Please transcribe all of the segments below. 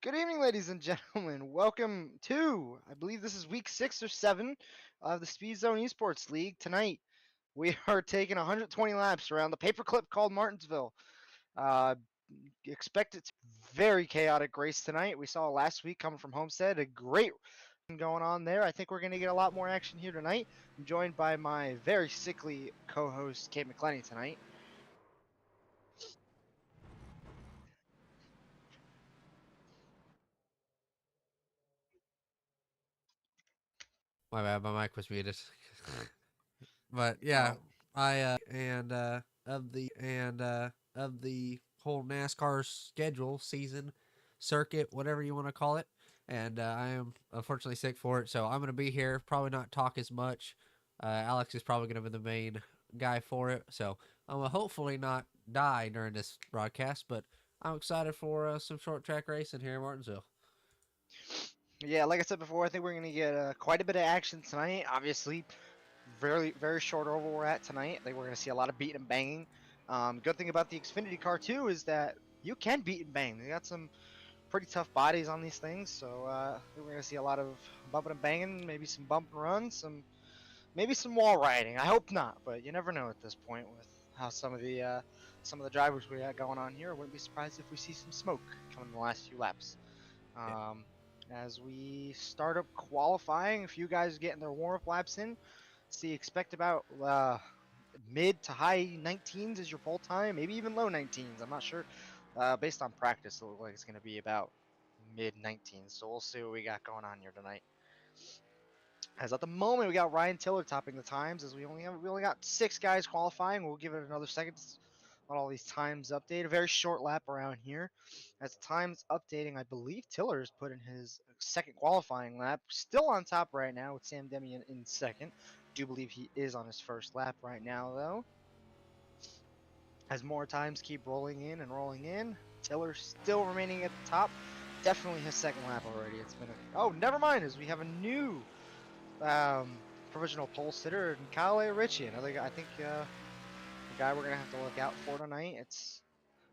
Good evening, ladies and gentlemen. Welcome to, I believe this is week 6 or 7 of the SpeedZone eSports League. Tonight, we are taking 120 laps around the paperclip called Martinsville. Uh, expect it to be a very chaotic race tonight. We saw last week coming from Homestead, a great going on there. I think we're going to get a lot more action here tonight. I'm joined by my very sickly co-host, Kate McClenny, tonight. My bad, my mic was muted. But yeah, Oh, I of the whole NASCAR schedule, season, circuit, whatever you want to call it, and I am unfortunately sick for it, so I'm gonna be here. Probably not talk as much. Alex is probably gonna be the main guy for it, so I'm gonna hopefully not die during this broadcast. But I'm excited for some short track racing here in Martinsville. yeah, like I said before, I think we're going to get quite a bit of action tonight. Obviously, very short over we're at tonight. I think we're going to see a lot of beating and banging. Good thing about the Xfinity car too is that you can beat and bang. They got some pretty tough bodies on these things, so I think we're going to see a lot of bumping and banging, maybe some bump and runs, maybe some wall riding. I hope not, but you never know at this point with how some of the drivers we got going on here. I wouldn't be surprised if we see some smoke coming in the last few laps. Um, as we start up qualifying, a few guys getting their warm-up laps in. See, expect about mid to high 19s as your pole time, maybe even low 19s. I'm not sure. Based on practice, it looks like it's going to be about mid 19s. So we'll see what we got going on here tonight. As at the moment, we got Ryan Tiller topping the times. As we only got 6 guys qualifying. We'll give it another second. Let all these times update. A very short lap around here. As times updating, I believe Tiller is put in his second qualifying lap. Still on top right now with Sam Demian in second. Do believe he is on his first lap right now though. As more times keep rolling in and rolling in, Tiller still remaining at the top. Definitely his second lap already. It's been oh, never mind. As we have a new provisional pole sitter, Kyle Ritchie. Another guy. I think the guy we're gonna have to look out for tonight. It's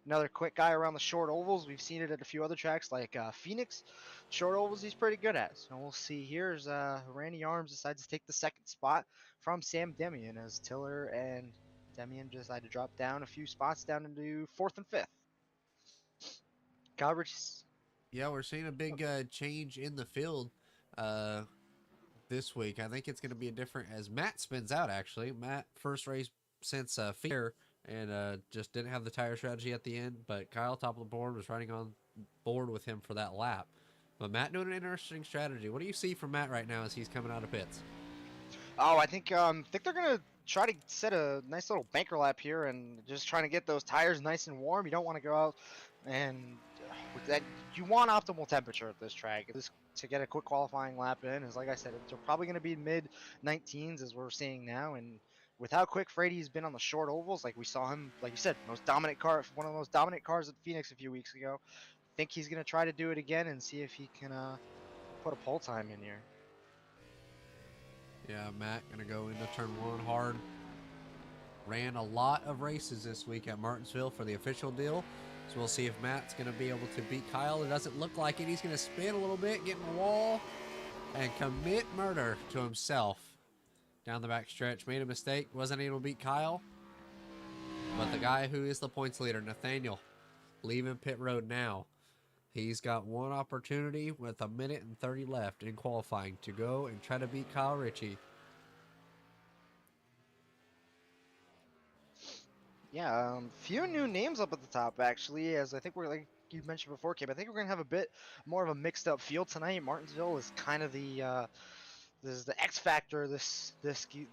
another quick guy around the short ovals. We've seen it at a few other tracks like Phoenix. Short ovals he's pretty good at. So we'll see. Here's Randy Arms decides to take the second spot from Sam Demian as Tiller and Demian decide to drop down a few spots down into 4th and 5th. Kyle Ritchie's. Yeah, we're seeing a big change in the field uh, this week. I think it's going to be a different as Matt spins out. Actually, Matt first race since fear and just didn't have the tire strategy at the end. But Kyle, top of the board, was riding on board with him for that lap. But Matt doing an interesting strategy. What do you see from Matt right now as he's coming out of pits? Oh, I think they're gonna try to set a nice little banker lap here and just trying to get those tires nice and warm. You don't want to go out and with that you want optimal temperature at this track. This to get a quick qualifying lap in is like I said, they're probably gonna be mid 19s as we're seeing now. And with how quick Frady's been on the short ovals, like we saw him, like you said, most dominant car, one of the most dominant cars at Phoenix a few weeks ago. I think he's gonna try to do it again and see if he can put a pole time in here. Yeah, Matt gonna go into turn one hard. Ran a lot of races this week at Martinsville for the official deal. So we'll see if Matt's going to be able to beat Kyle. It doesn't look like it. He's going to spin a little bit, get in the wall, and commit murder to himself. Down the back stretch, made a mistake, wasn't able to beat Kyle. But the guy who is the points leader, Nathaniel, leaving pit road now. He's got one opportunity with a minute and 30 left in qualifying to go and try to beat Kyle Ritchie. Yeah, few new names up at the top actually, as I think we're like you mentioned before, Kim. I think we're gonna have a bit more of a mixed up field tonight. Martinsville is kind of this is the X factor this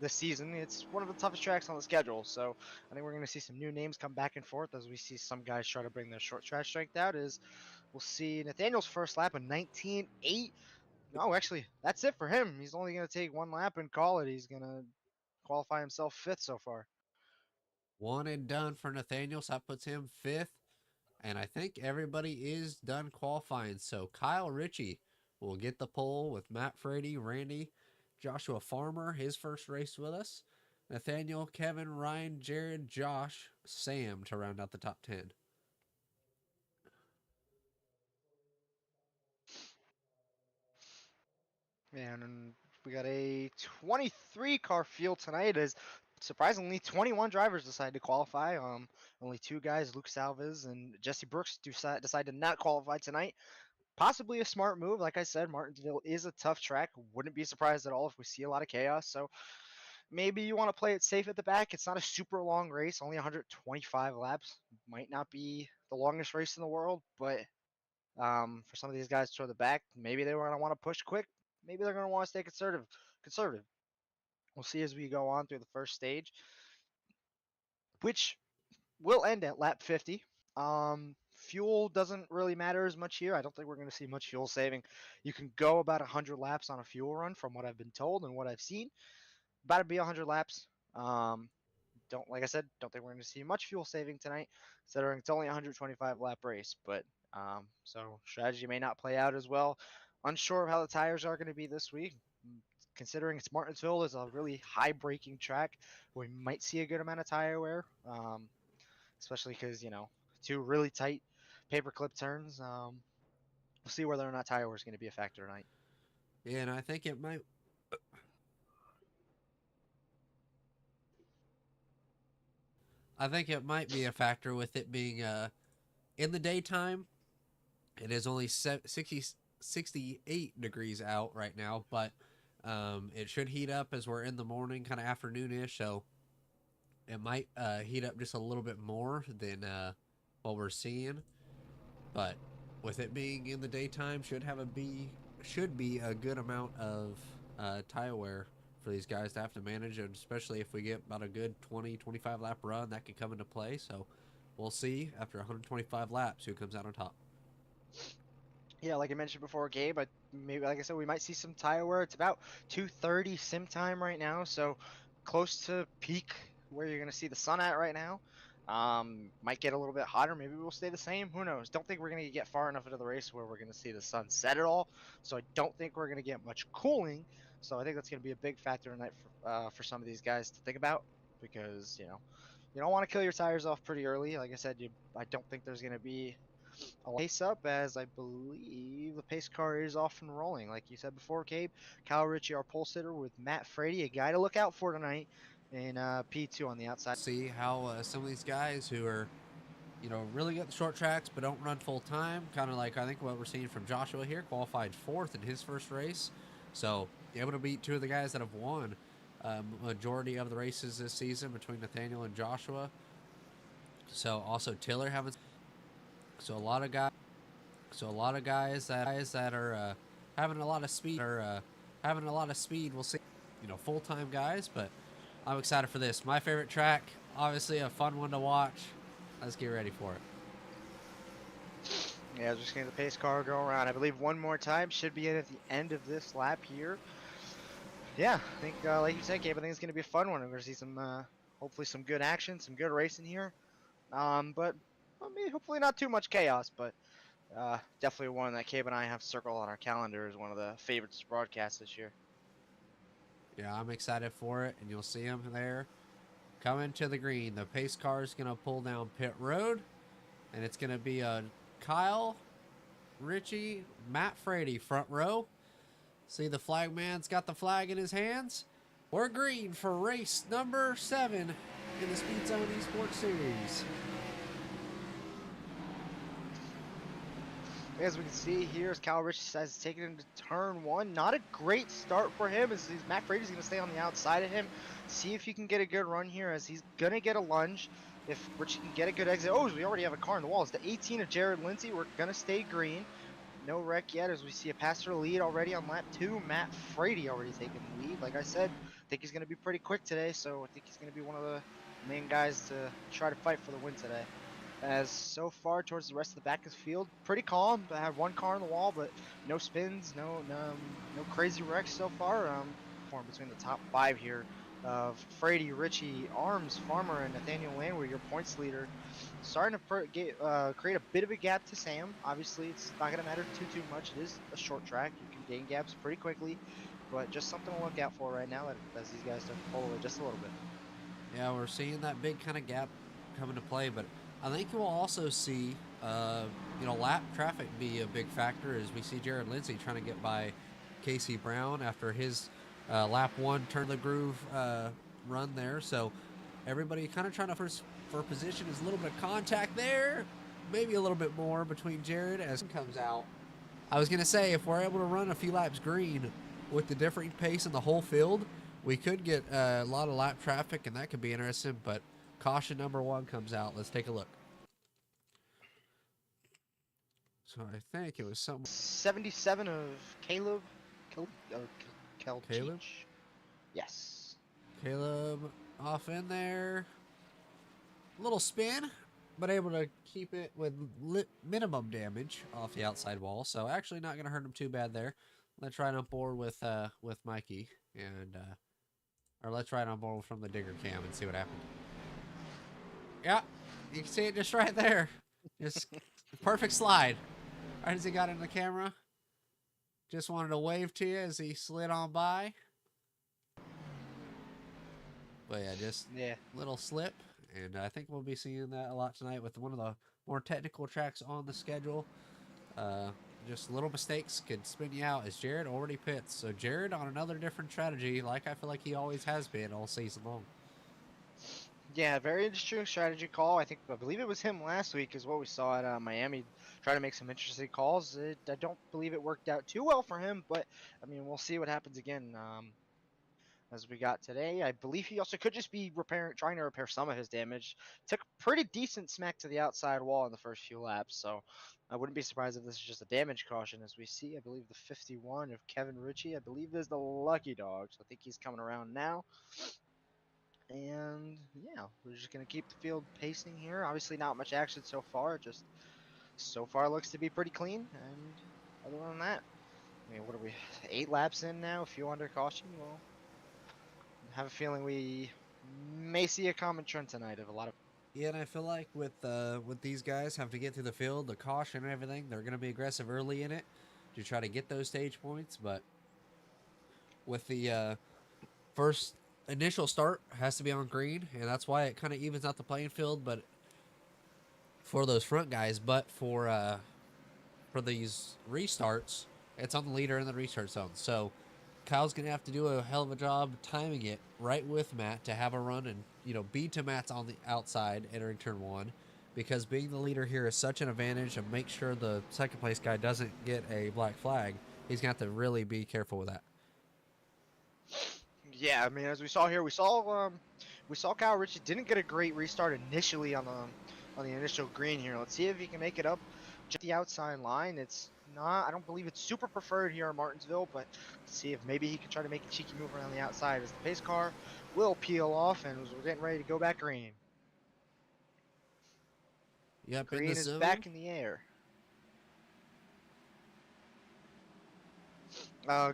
season. It's one of the toughest tracks on the schedule, so I think we're gonna see some new names come back and forth as we see some guys try to bring their short track strength out. Is we'll see Nathaniel's first lap in 19.8. No, actually, that's it for him. He's only gonna take one lap and call it. He's gonna qualify himself 5th so far. One and done for Nathaniel, so that puts him 5th. And I think everybody is done qualifying. So Kyle Ritchie will get the pole with Matt Frady, Randy, Joshua Farmer, his first race with us. Nathaniel, Kevin, Ryan, Jared, Josh, Sam to round out the top 10. And we got a 23 car field tonight. As surprisingly, 21 drivers decided to qualify. Only two guys, Luke Salvez and Jesse Brooks, decide to not qualify tonight. Possibly a smart move. Like I said, Martinsville is a tough track. Wouldn't be surprised at all if we see a lot of chaos. So maybe you want to play it safe at the back. It's not a super long race, only 125 laps. Might not be the longest race in the world, but for some of these guys toward the back, maybe they want to push quick. Maybe they're going to want to stay conservative. Conservative. We'll see as we go on through the first stage, which will end at lap 50. Fuel doesn't really matter as much here. I don't think we're going to see much fuel saving. You can go about 100 laps on a fuel run, from what I've been told and what I've seen. About to be 100 laps. Don't like I said, don't think we're going to see much fuel saving tonight, considering it's only a 125 lap race. But so strategy may not play out as well. Unsure of how the tires are going to be this week. Considering it's Martinsville is a really high braking track, we might see a good amount of tire wear, especially because two really tight paperclip turns. We'll see whether or not tire wear is going to be a factor tonight. Yeah, and I think it might. I think it might be a factor with it being in the daytime. It is only 68 degrees out right now, but it should heat up as we're in the morning, kind of afternoonish. So it might heat up just a little bit more than what we're seeing. But with it being in the daytime, should be a good amount of tire wear for these guys to have to manage, and especially if we get about a good 20-25 lap run, that could come into play. So we'll see after 125 laps who comes out on top. Yeah, like I mentioned before, Gabe, maybe like I said, we might see some tire wear. It's about 2:30 sim time right now, so close to peak where you're gonna see the sun at right now. Might get a little bit hotter. Maybe we'll stay the same. Who knows? Don't think we're gonna get far enough into the race where we're gonna see the sun set at all. So I don't think we're gonna get much cooling. So I think that's gonna be a big factor tonight for some of these guys to think about, because you don't want to kill your tires off pretty early. Like I said, I don't think there's gonna be a pace up, as I believe the pace car is off and rolling. Like you said before, Gabe, Kyle Ritchie, our pole sitter, with Matt Frady, a guy to look out for tonight in P2 on the outside. See how some of these guys who are, really good at the short tracks but don't run full time, kind of like I think what we're seeing from Joshua here, qualified 4th in his first race. So able to beat two of the guys that have won majority of the races this season between Nathaniel and Joshua. So also Tiller having, so a lot of guys that are having a lot of speed We'll see, full time guys, but I'm excited for this. My favorite track, obviously a fun one to watch. Let's get ready for it. Yeah, just getting the pace car go around. I believe one more time should be in at the end of this lap here. Yeah, I think like you said, Gabe, I think it's going to be a fun one. We're going to see some, hopefully some good action, some good racing here. But I mean, hopefully not too much chaos, but definitely one that Gabe and I have circled on our calendar as one of the favorites to broadcast this year. Yeah, I'm excited for it, and you'll see him there coming to the green. The pace car is going to pull down pit road, and it's going to be a Kyle Ritchie, Matt Frady front row. See, the flag man's got the flag in his hands. We're green for race number 7 in the SpeedZone eSports Series. As we can see here, as Kyle Ritchie decides to take it into turn 1. Not a great start for him, as Matt Frady's going to stay on the outside of him. See if he can get a good run here, as he's going to get a lunge. If Ritchie can get a good exit. Oh, we already have a car in the wall. It's the 18 of Jared Lindsay. We're going to stay green. No wreck yet, as we see a passer lead already on lap 2. Matt Frady already taking the lead. Like I said, I think he's going to be pretty quick today, so I think he's going to be one of the main guys to try to fight for the win today. As so far towards the rest of the back of the field, pretty calm. I have one car on the wall, but no spins, no crazy wrecks so far. Between the top 5 here of Frady, Ritchie, Arms, Farmer, and Nathaniel Landwehr, your points leader. Starting to create a bit of a gap to Sam. Obviously, it's not going to matter too much. It is a short track. You can gain gaps pretty quickly, but just something to look out for right now as these guys start to pull away just a little bit. Yeah, we're seeing that big kind of gap come into play, but I think we'll also see, lap traffic be a big factor as we see Jared Lindsay trying to get by Casey Brown after his lap 1 turn the groove run there. So everybody kind of trying to for position. Is a little bit of contact there, maybe a little bit more between Jared as he comes out. I was going to say, if we're able to run a few laps green with the differing pace in the whole field, we could get a lot of lap traffic, and that could be interesting, but caution number 1 comes out. Let's take a look. So I think it was something. 77 of Caleb. Caleb? Yes. Caleb off in there. Little spin, but able to keep it with minimum damage off the outside wall. So actually not going to hurt him too bad there. Let's ride on board with Mikey, and or let's ride on board from the digger cam and see what happens. Yeah, you can see it just right there. Just perfect slide. Right as he got in the camera. Just wanted to wave to you as he slid on by. But yeah, just little slip. And I think we'll be seeing that a lot tonight with one of the more technical tracks on the schedule. Just little mistakes could spin you out as Jared already pits. So Jared on another different strategy, like I feel like he always has been all season long. Yeah, very interesting strategy call. I believe it was him last week is what we saw at Miami. Try to make some interesting calls. I don't believe it worked out too well for him, but I mean, we'll see what happens again. As we got today, I believe he also could just be trying to repair some of his damage. Took a pretty decent smack to the outside wall in the first few laps, so I wouldn't be surprised if this is just a damage caution. As we see, I believe the 51 of Kevin Ritchie, I believe is the lucky dog, so I think he's coming around now. And yeah, we're just going to keep the field pacing here. Obviously not much action so far, just so far looks to be pretty clean. And other than that, I mean, what are we, 8 laps in now, a few under caution? Well, I have a feeling we may see a common trend tonight of a lot of. Yeah, and I feel like with these guys have to get through the field, the caution and everything, they're going to be aggressive early in it to try to get those stage points. But with the first initial start has to be on green, and that's why it kind of evens out the playing field. But for those front guys, but for these restarts, it's on the leader in the restart zone. So Kyle's going to have to do a hell of a job timing it right with Matt to have a run and, be to Matt's on the outside entering turn 1, because being the leader here is such an advantage, and make sure the second place guy doesn't get a black flag. He's going to have to really be careful with that. Yeah, I mean, as we saw here, we saw Kyle Ritchie didn't get a great restart initially on the initial green here. Let's see if he can make it up just the outside line. It's not, I don't believe it's super preferred here in Martinsville, but let's see if maybe he can try to make a cheeky move around the outside as the pace car will peel off, and we're getting ready to go back green. Yep, green is back in the air.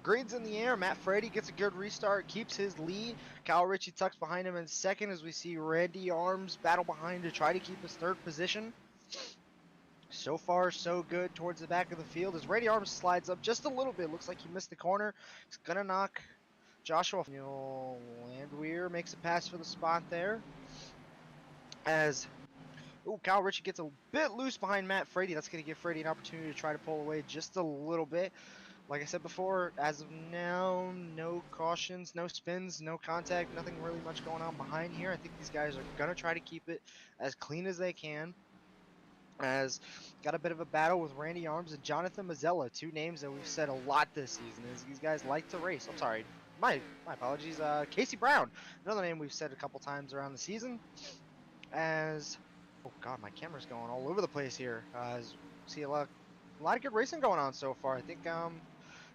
Green's in the air. Matt Frady gets a good restart, keeps his lead. Kyle Ritchie tucks behind him in second as we see Randy Arms battle behind to try to keep his third position. So far, so good towards the back of the field as Randy Arms slides up just a little bit. Looks like he missed the corner. He's going to knock Joshua Landwehr makes a pass for the spot there. As Kyle Ritchie gets a bit loose behind Matt Frady. That's going to give Frady an opportunity to try to pull away just a little bit. Like I said before, as of now, no cautions, no spins, no contact, nothing really much going on behind here. I think these guys are going to try to keep it as clean as they can. As got a bit of a battle with Randy Arms and Jonathan Mazzella, 2 names that we've said a lot this season, as these guys like to race. I'm sorry, my apologies. Casey Brown, another name we've said a couple times around the season. As, oh god, my camera's going all over the place here. As see a lot of good racing going on so far. I think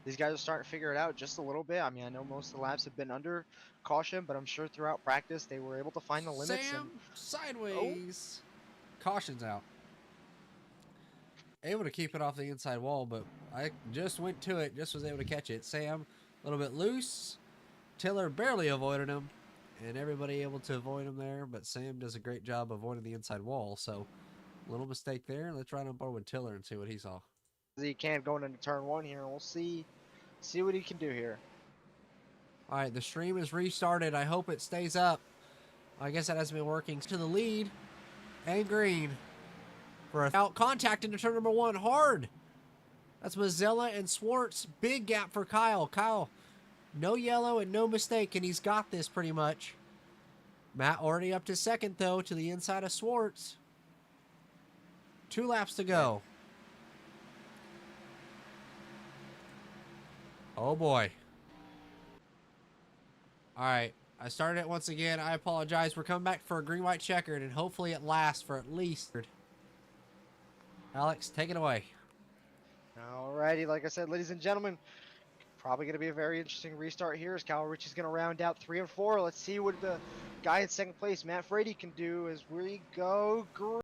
these guys are starting to figure it out just a little bit. I mean, I know most of the laps have been under caution, but I'm sure throughout practice they were able to find the limits. Sam, sideways. Caution's out. Able to keep it off the inside wall, but I just went to it, just was able to catch it. Sam, a little bit loose. Tiller barely avoided him, and everybody able to avoid him there, but Sam does a great job avoiding the inside wall, so little mistake there. Let's ride on board with Tiller and see what he saw. He can going into turn 1 here, and we'll see what he can do here. All right, the stream is restarted. I hope it stays up. I guess that hasn't been working. To the lead, and green for out contact into turn number 1 hard. That's Mazzella and Swartz. Big gap for Kyle. Kyle, no yellow and no mistake, and he's got this pretty much. Matt already up to second, though, to the inside of Swartz. 2 laps to go. Oh, boy. All right. I started it once again. I apologize. We're coming back for a green-white checkered, and hopefully it lasts for at least... Alex, take it away. Alrighty, like I said, ladies and gentlemen, probably going to be a very interesting restart here as Kyle Ritchie's going to round out 3 and 4. Let's see what the guy in second place, Matt Frady, can do as we go green.